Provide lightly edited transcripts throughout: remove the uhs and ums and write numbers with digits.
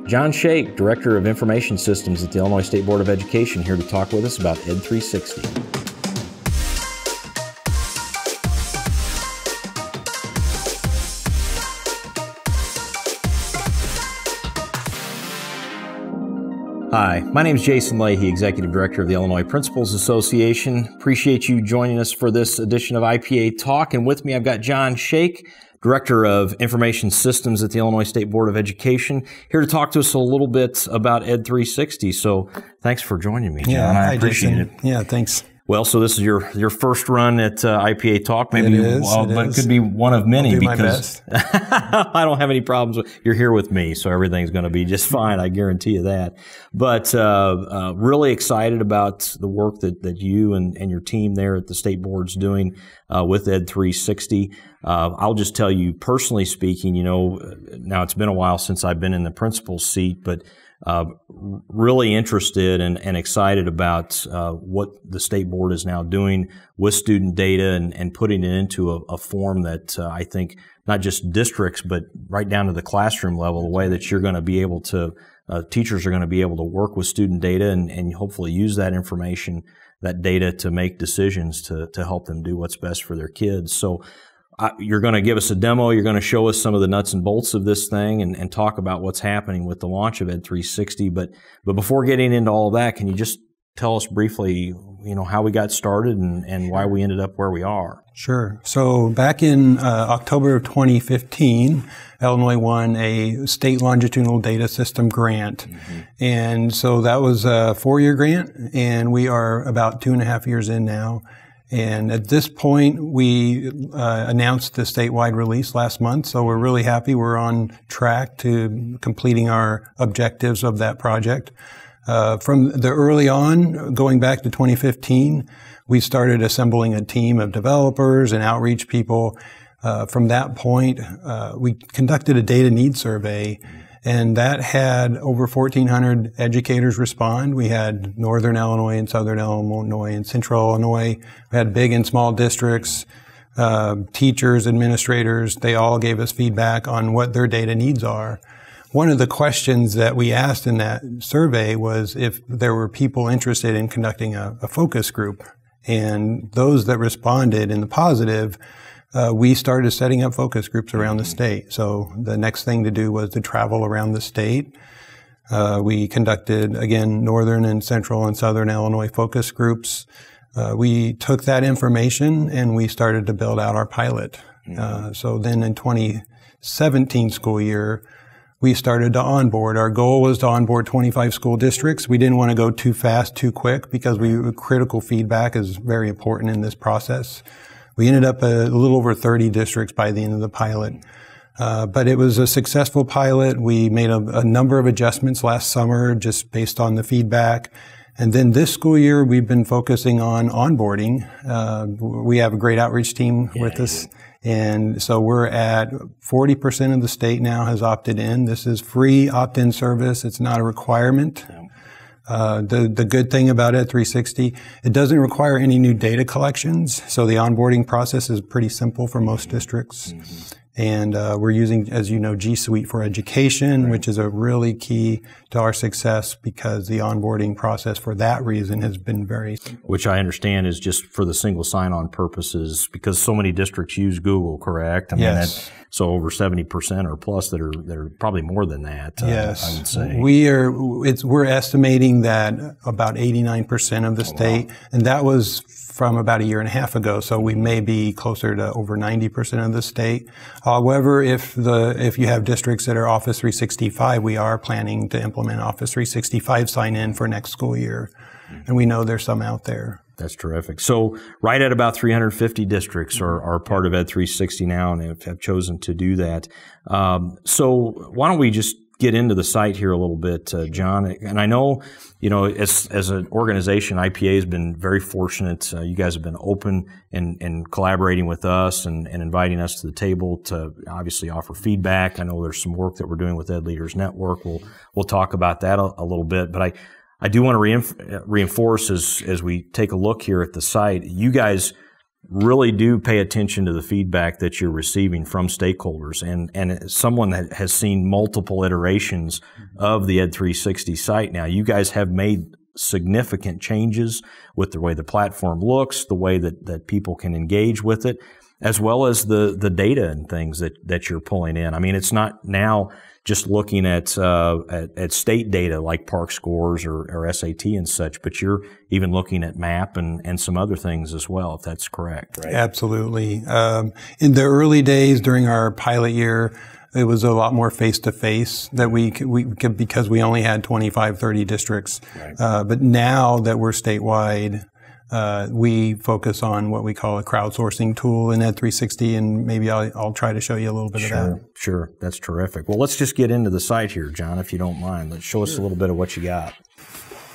John Shake, Director of Information Systems at the Illinois State Board of Education, here to talk with us about Ed360. Hi, my name is Jason Leahy, Executive Director of the Illinois Principals Association. Appreciate you joining us for this edition of IPA Talk. And with me, I've got John Shake, Director of Information Systems at the Illinois State Board of Education, here to talk to us a little bit about Ed360. So thanks for joining me, John. Yeah, I appreciate it. Yeah, thanks. Well, so this is your first run at IPA Talk, maybe, it but could be one of many. I'll do because my best. I don't have any problems with. You're here with me, so everything's going to be just fine. I guarantee you that. But really excited about the work that you and your team there at the state board's doing with Ed360. I'll just tell you, personally speaking, now it's been a while since I've been in the principal's seat, but really interested and excited about what the state board is now doing with student data and putting it into a form that I think not just districts, but right down to the classroom level, the way that you're going to be able to, teachers are going to be able to work with student data and hopefully use that information, that data to make decisions to help them do what's best for their kids. So you're going to give us a demo. You're going to show us some of the nuts and bolts of this thing and talk about what's happening with the launch of Ed360. But before getting into all of that, can you just tell us briefly, how we got started and why we ended up where we are? Sure. So back in October of 2015, Illinois won a state longitudinal data system grant. Mm-hmm. And so that was a 4-year grant, and we are about 2.5 years in now. And at this point, we announced the statewide release last month, so we're really happy. We're on track to completing our objectives of that project. From the early on, going back to 2015, we started assembling a team of developers and outreach people. From that point, we conducted a data needs survey, and that had over 1,400 educators respond. We had Northern Illinois and Southern Illinois and Central Illinois. We had big and small districts, teachers, administrators. They all gave us feedback on what their data needs are. One of the questions that we asked in that survey was if there were people interested in conducting a focus group. And those that responded in the positive, we started setting up focus groups around the state. So the next thing to do was to travel around the state. We conducted, again, Northern and Central and Southern Illinois focus groups. We took that information and we started to build out our pilot. So then in 2017 school year, we started to onboard. Our goal was to onboard 25 school districts. We didn't want to go too fast, too quick, because critical feedback is very important in this process. We ended up a little over 30 districts by the end of the pilot. But it was a successful pilot. We made a number of adjustments last summer just based on the feedback. And then this school year, we've been focusing on onboarding. We have a great outreach team with us. And so we're at 40% of the state now has opted in. This is free opt-in service. It's not a requirement. The good thing about Ed360, it doesn't require any new data collections. So the onboarding process is pretty simple for most districts. Mm-hmm. And we're using, as you know, G Suite for Education, which is a really key to our success because the onboarding process for that reason has been very simple. Which I understand is just for the single sign-on purposes because so many districts use Google, correct? I mean, yes. So over 70% or plus that are probably more than that. Yes. I would say. We're estimating that about 89% of the state, and that was from about 1.5 years ago, so we may be closer to over 90% of the state. However, if you have districts that are Office 365, we are planning to implement Office 365 sign-in for next school year, and we know there's some out there. That's terrific. So right at about 350 districts are part of Ed360 now and have chosen to do that. So why don't we just get into the site here a little bit, John? And I know, as an organization, IPA has been very fortunate. You guys have been open and collaborating with us and inviting us to the table to obviously offer feedback. I know there's some work that we're doing with Ed Leaders Network. We'll talk about that a little bit, but I do want to reinforce as we take a look here at the site, you guys really do pay attention to the feedback that you're receiving from stakeholders. And as someone that has seen multiple iterations of the Ed360 site now, you guys have made significant changes with the way the platform looks, the way that people can engage with it, as well as the data and things that you're pulling in. I mean, it's not now just looking at state data like park scores or SAT and such, but you're even looking at MAP and some other things as well, if that's correct, right? Absolutely. In the early days during our pilot year, it was a lot more face-to-face that we could, because we only had 25, 30 districts. Right. But now that we're statewide, we focus on what we call a crowdsourcing tool in Ed360, and maybe I'll try to show you a little bit of that. Sure. That's terrific. Well, let's just get into the site here, John, if you don't mind. Let's show us a little bit of what you got.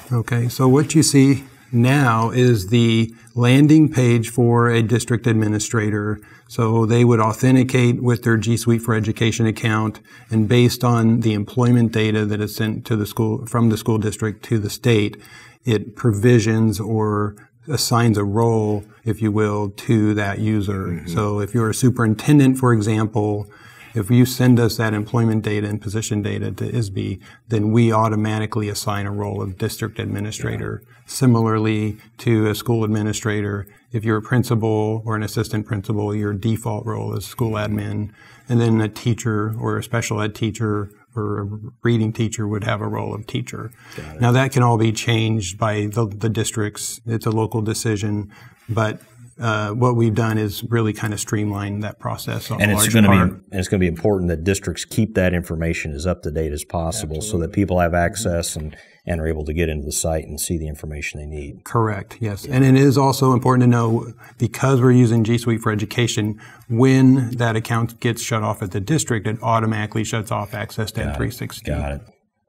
Okay, so what you see now is the landing page for a district administrator. So they would authenticate with their G Suite for Education account, and based on the employment data that is sent to the school, from the school district to the state, it provisions or assigns a role, if you will, to that user. Mm-hmm. So if you're a superintendent, for example, if you send us that employment data and position data to ISBE, then we automatically assign a role of district administrator. Yeah. Similarly to a school administrator, if you're a principal or an assistant principal, your default role is school admin. And then a teacher or a special ed teacher or a reading teacher would have a role of teacher. Now that can all be changed by the districts. It's a local decision, but what we've done is really kind of streamline that process. And it's going to be important that districts keep that information as up to date as possible. Absolutely. So that people have access and are able to get into the site and see the information they need. Correct, yes. Yeah. And it is also important to know, because we're using G Suite for Education, when that account gets shut off at the district, it automatically shuts off access to Ed360. Got it.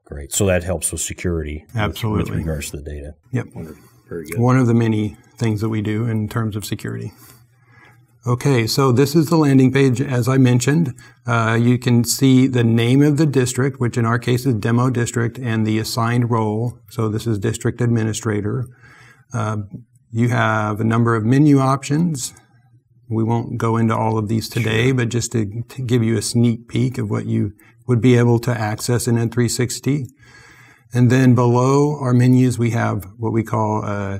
Great. So that helps with security. Absolutely. With regards to the data. Yep. Wonderful. Very good. One of the many things that we do in terms of security. Okay, so this is the landing page, as I mentioned. You can see the name of the district, which in our case is Demo District, and the assigned role. So this is District Administrator. You have a number of menu options. We won't go into all of these today, sure, but just to give you a sneak peek of what you would be able to access in Ed360. And then below our menus, we have what we call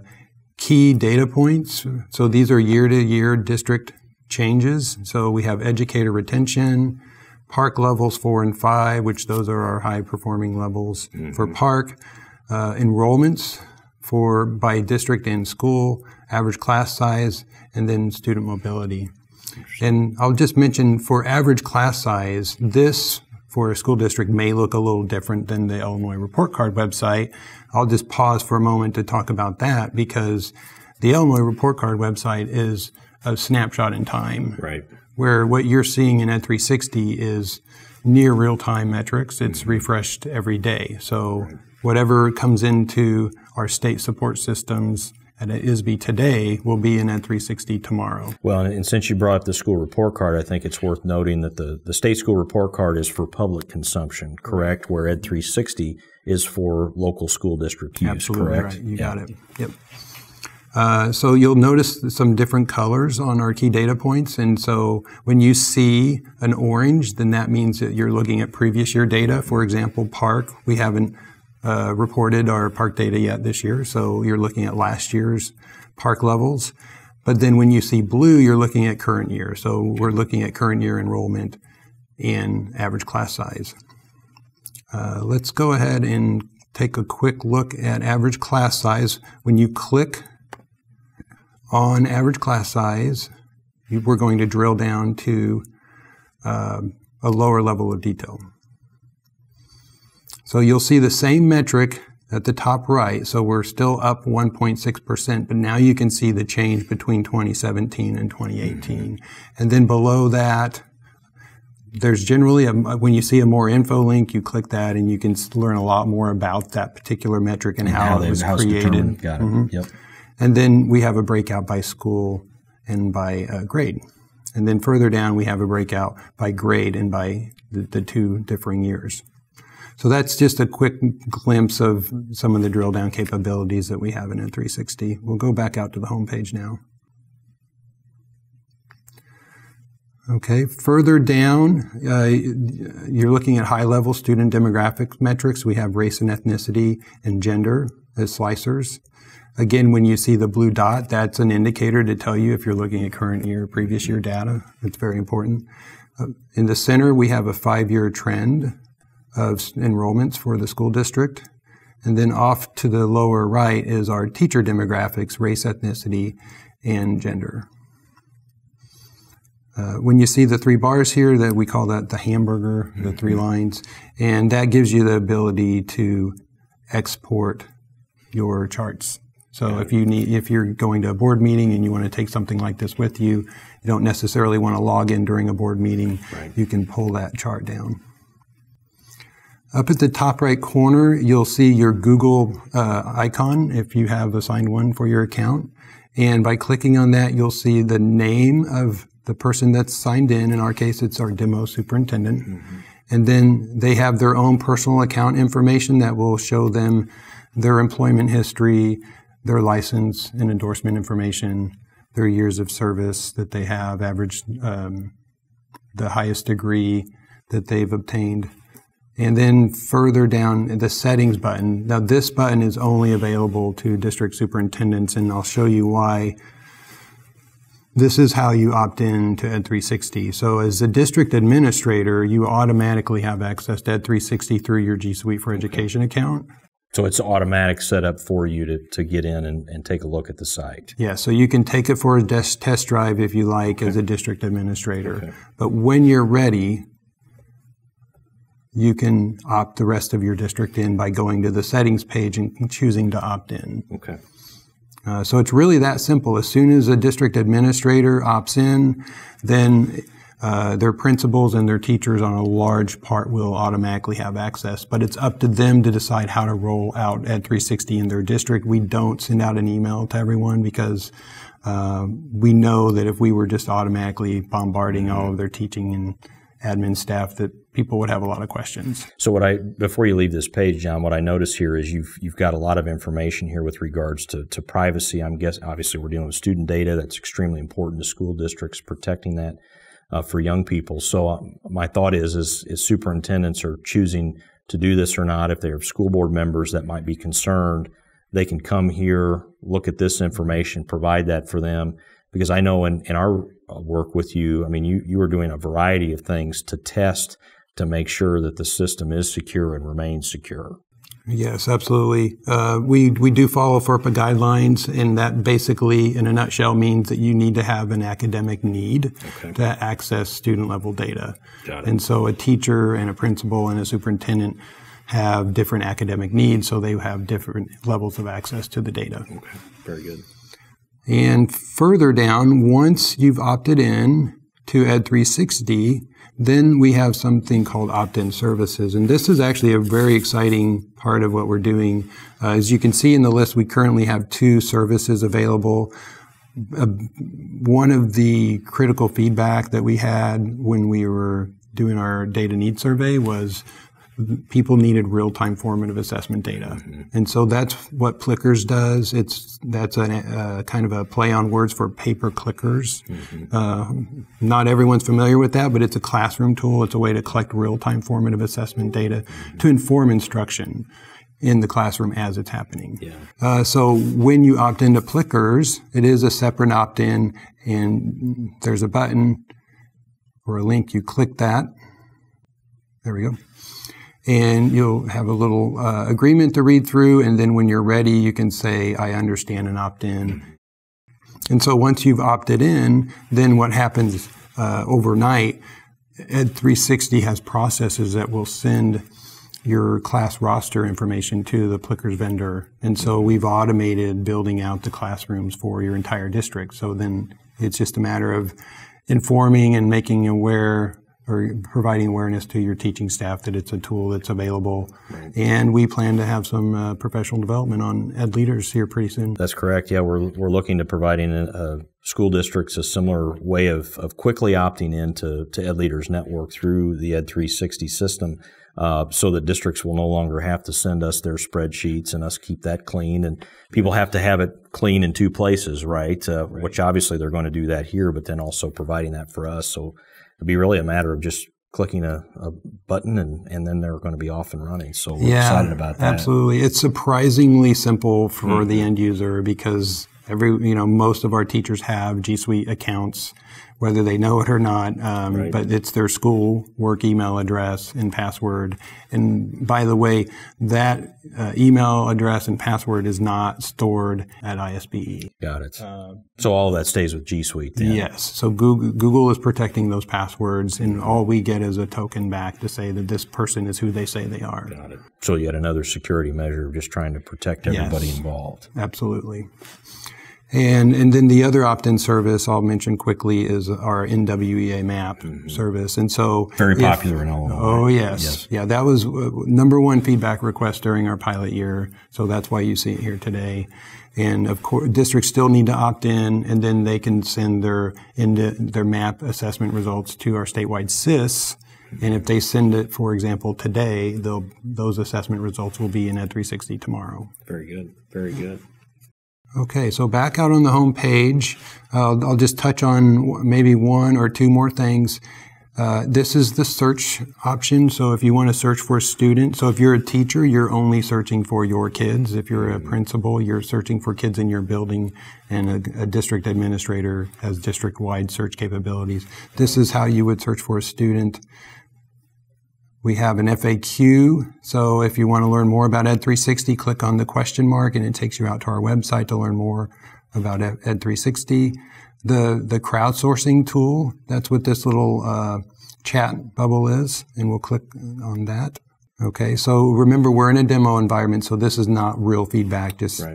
key data points. So these are year-to-year district changes. So we have educator retention, park levels 4 and 5, which those are our high-performing levels for park, enrollments by district and school, average class size, and then student mobility. And I'll just mention, for average class size, this for a school district may look a little different than the Illinois Report Card website. I'll just pause for a moment to talk about that, because the Illinois Report Card website is a snapshot in time. Right. Where what you're seeing in Ed360 is near real-time metrics. It's refreshed every day. So whatever comes into our state support systems at ISBE today will be in Ed360 tomorrow. Well, and since you brought up the school report card, I think it's worth noting that the state school report card is for public consumption, correct? Where Ed360 is for local school district use, absolutely correct? Right. You got it. Yep. So you'll notice some different colors on our key data points. And so when you see an orange, then that means that you're looking at previous year data. For example, park, we haven't reported our park data yet this year, so you're looking at last year's park levels. But then when you see blue, you're looking at current year. So we're looking at current year enrollment and average class size. Let's go ahead and take a quick look at average class size. When you click on average class size, we're going to drill down to a lower level of detail. So you'll see the same metric at the top right. So we're still up 1.6%, but now you can see the change between 2017 and 2018. And then below that, there's generally, when you see a more info link, you click that and you can learn a lot more about that particular metric and how it was created. Got it. Yep. And then we have a breakout by school and by grade. And then further down, we have a breakout by grade and by the two differing years. So that's just a quick glimpse of some of the drill down capabilities that we have in Ed360. We'll go back out to the home page now. Okay, further down, you're looking at high-level student demographic metrics. We have race and ethnicity and gender as slicers. Again, when you see the blue dot, that's an indicator to tell you if you're looking at current year, previous year data. It's very important. In the center, we have a 5-year trend of enrollments for the school district. And then off to the lower right is our teacher demographics, race, ethnicity, and gender. When you see the 3 bars here, that we call that the hamburger, the 3 lines, and that gives you the ability to export your charts. So if you're going to a board meeting and you want to take something like this with you, you don't necessarily want to log in during a board meeting, you can pull that chart down. Up at the top right corner, you'll see your Google icon if you have assigned one for your account. And by clicking on that, you'll see the name of the person that's signed in. In our case, it's our demo superintendent. And then they have their own personal account information that will show them their employment history, their license and endorsement information, their years of service that they have, average, the highest degree that they've obtained. And then further down, the settings button. Now this button is only available to district superintendents, and I'll show you why. This is how you opt in to Ed360. So as a district administrator, you automatically have access to Ed360 through your G Suite for Education account. So it's automatic setup for you to get in and take a look at the site. Yeah, so you can take it for a test drive if you like as a district administrator. But when you're ready, you can opt the rest of your district in by going to the settings page and choosing to opt in. So it's really that simple. As soon as a district administrator opts in, then their principals and their teachers on a large part will automatically have access. But it's up to them to decide how to roll out Ed360 in their district. We don't send out an email to everyone because we know that if we were just automatically bombarding all of their teaching and admin staff, that people would have a lot of questions. So before you leave this page, John, what I notice here is you've got a lot of information here with regards to privacy. I'm guessing, obviously, we're dealing with student data. That's extremely important to school districts, protecting that for young people. So my thought is superintendents are choosing to do this or not, if they have school board members that might be concerned, they can come here, look at this information, provide that for them. Because I know in our work with you, I mean, you are doing a variety of things to test to make sure that the system is secure and remains secure. Yes, absolutely. We do follow FERPA guidelines, and that basically, in a nutshell, means that you need to have an academic need to access student-level data. And so a teacher and a principal and a superintendent have different academic needs, so they have different levels of access to the data. Okay, very good. And further down, once you've opted in to Ed360, then we have something called opt-in services. And this is actually a very exciting part of what we're doing. As you can see in the list, we currently have 2 services available. One of the critical feedback that we had when we were doing our data needs survey was people needed real-time formative assessment data. And so that's what Plickers does. That's a kind of a play on words for paper clickers. Not everyone's familiar with that, but it's a classroom tool. It's a way to collect real-time formative assessment data to inform instruction in the classroom as it's happening. So when you opt into Plickers, it is a separate opt-in, and there's a button or a link. You click that. There we go. And you'll have a little agreement to read through, and then when you're ready, you can say, I understand, and opt in. And so once you've opted in, then what happens overnight, Ed360 has processes that will send your class roster information to the Plickers vendor. And so we've automated building out the classrooms for your entire district. So then it's just a matter of informing and making aware or providing awareness to your teaching staff that it's a tool that's available. And we plan to have some professional development on Ed Leaders here pretty soon. That's correct. Yeah, we're looking to providing school districts a similar way of quickly opting into Ed Leaders Network through the Ed360 system, so that districts will no longer have to send us their spreadsheets and us keep that clean. And people have to have it clean in 2 places, right? Which obviously they're going to do that here, but then also providing that for us. So it'd be really a matter of just clicking a button and then they're going to be off and running. So we're Yeah, excited about that. absolutely. It's surprisingly simple for the end user because most of our teachers have G Suite accounts, whether they know it or not. Right. But it's their school work email address and password. And by the way, that email address and password is not stored at ISBE. Got it. So all of that stays with G Suite then? Yes. So Google is protecting those passwords, and all we get is a token back to say that this person is who they say they are. Got it. So yet another security measure of just trying to protect everybody involved. Absolutely. And then the other opt-in service I'll mention quickly is our NWEA map service. And so very popular in Illinois. Oh, yes. Yeah, that was number one feedback request during our pilot year. So that's why you see it here today. And of course, districts still need to opt in, and then they can send their map assessment results to our statewide SIS. And if they send it, for example, today, those assessment results will be in Ed360 tomorrow. Very good. Very good. Okay, so back out on the home page, I'll just touch on maybe one or two more things. This is the search option. So if you want to search for a student, so if you're a teacher, you're only searching for your kids. If you're a principal, you're searching for kids in your building, and a district administrator has district-wide search capabilities. This is how you would search for a student. We have an FAQ, so if you want to learn more about Ed360, click on the question mark and it takes you out to our website to learn more about Ed360. The crowdsourcing tool, that's what this little chat bubble is, and we'll click on that. Okay, so remember we're in a demo environment, so this is not real feedback, just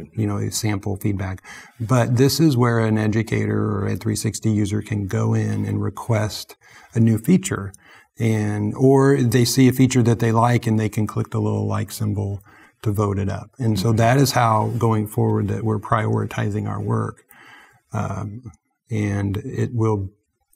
sample feedback. But this is where an educator or Ed360 user can go in and request a new feature. Or they see a feature that they like and they can click the little like symbol to vote it up. And so that is how, going forward, that we're prioritizing our work. And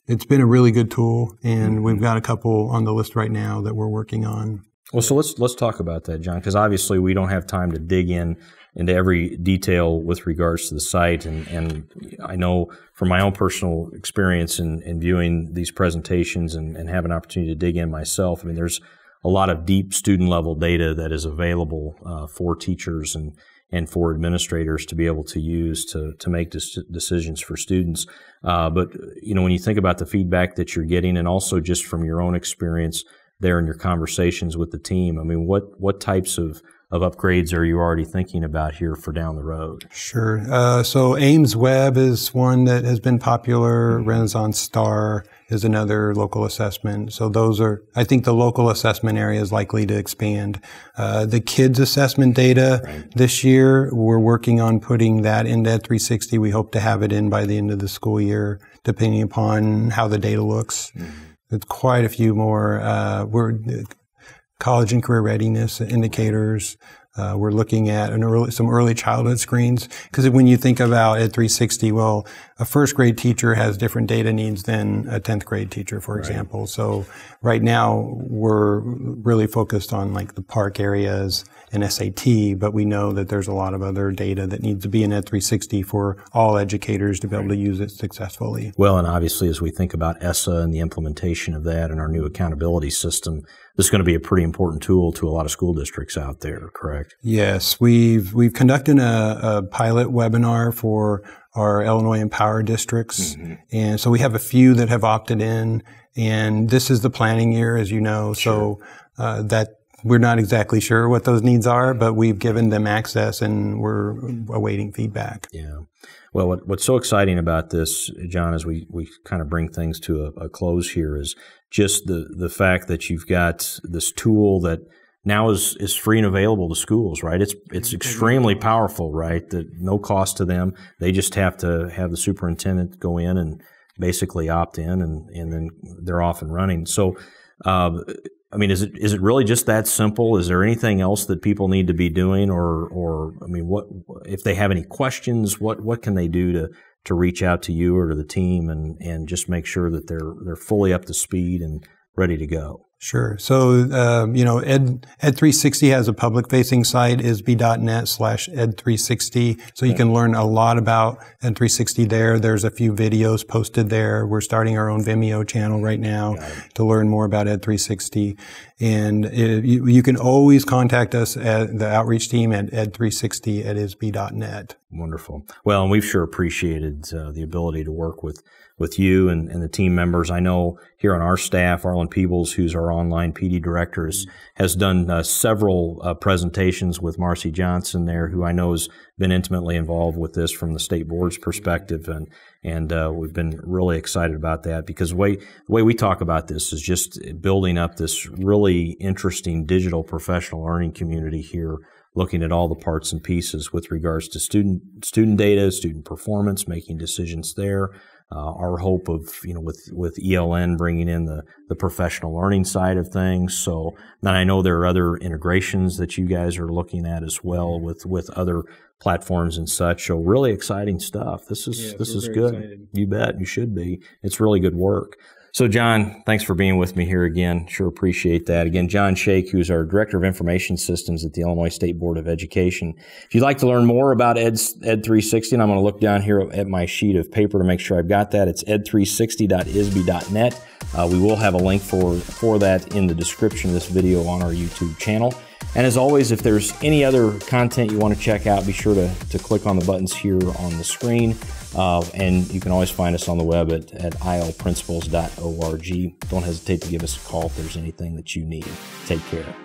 it's been a really good tool, and we've got a couple on the list right now that we're working on. Well, so let's talk about that, John, because obviously we don't have time to dig into every detail with regards to the site, and I know from my own personal experience in viewing these presentations and have an opportunity to dig in myself, I mean, there's a lot of deep student level data that is available for teachers and for administrators to be able to use to make decisions for students. But when you think about the feedback that you're getting, and also just from your own experience there in your conversations with the team, I mean, what types of upgrades are you already thinking about here for down the road? Sure. So Ames Web is one that has been popular. Renaissance Star is another local assessment. So those are, I think the local assessment area is likely to expand. The kids assessment data this year, we're working on putting that into Ed360. We hope to have it in by the end of the school year, depending upon how the data looks. There's quite a few more. We're college and career readiness indicators. We're looking at some early childhood screens, because when you think about Ed360, well, a first grade teacher has different data needs than a 10th grade teacher, for example. So right now we're really focused on like the park areas and SAT, but we know that there's a lot of other data that needs to be in Ed360 for all educators to be able to use it successfully. Well, and obviously as we think about ESSA and the implementation of that and our new accountability system, this is going to be a pretty important tool to a lot of school districts out there, correct? Yes, we've conducted a pilot webinar for our Illinois Empower districts, and so we have a few that have opted in, and this is the planning year, as you know, so that we're not exactly sure what those needs are, but we've given them access and we're awaiting feedback. Yeah. Well, what's so exciting about this, John, as we kind of bring things to a close here, is just the fact that you've got this tool that now is free and available to schools, right? It's extremely powerful, right? That no cost to them. They just have to have the superintendent go in and basically opt in, and then they're off and running. So, I mean, is it really just that simple? Is there anything else that people need to be doing, or I mean, what if they have any questions? What can they do to reach out to you or to the team and just make sure that they're fully up to speed and ready to go? Sure. So, you know, Ed360 has a public-facing site, isbe.net/Ed360. So you can learn a lot about Ed360 there. There's a few videos posted there. We're starting our own Vimeo channel right now to learn more about Ed360. And you can always contact us at the outreach team at ed360@isbe.net. Wonderful. Well, and we've sure appreciated the ability to work with you and the team members. I know here on our staff, Arlen Peebles, who's our online PD director, has done several presentations with Marcy Johnson there, who I know has been intimately involved with this from the state board's perspective, and we've been really excited about that, because the way we talk about this is just building up this really interesting digital professional learning community here, looking at all the parts and pieces with regards to student data, student performance, making decisions there. Our hope of, you know, with ELN bringing in the professional learning side of things. So, and I know there are other integrations that you guys are looking at as well with other platforms and such. So really exciting stuff. This is good. Excited. You bet. You should be. It's really good work. So, John, thanks for being with me here again. Sure appreciate that. Again, John Shake, who's our Director of Information Systems at the Illinois State Board of Education. If you'd like to learn more about Ed360, and I'm going to look down here at my sheet of paper to make sure I've got that. It's ed360.isbe.net. We will have a link for that in the description of this video on our YouTube channel. And as always, if there's any other content you want to check out, be sure to click on the buttons here on the screen. And you can always find us on the web at ilprinciples.org. Don't hesitate to give us a call if there's anything that you need. Take care.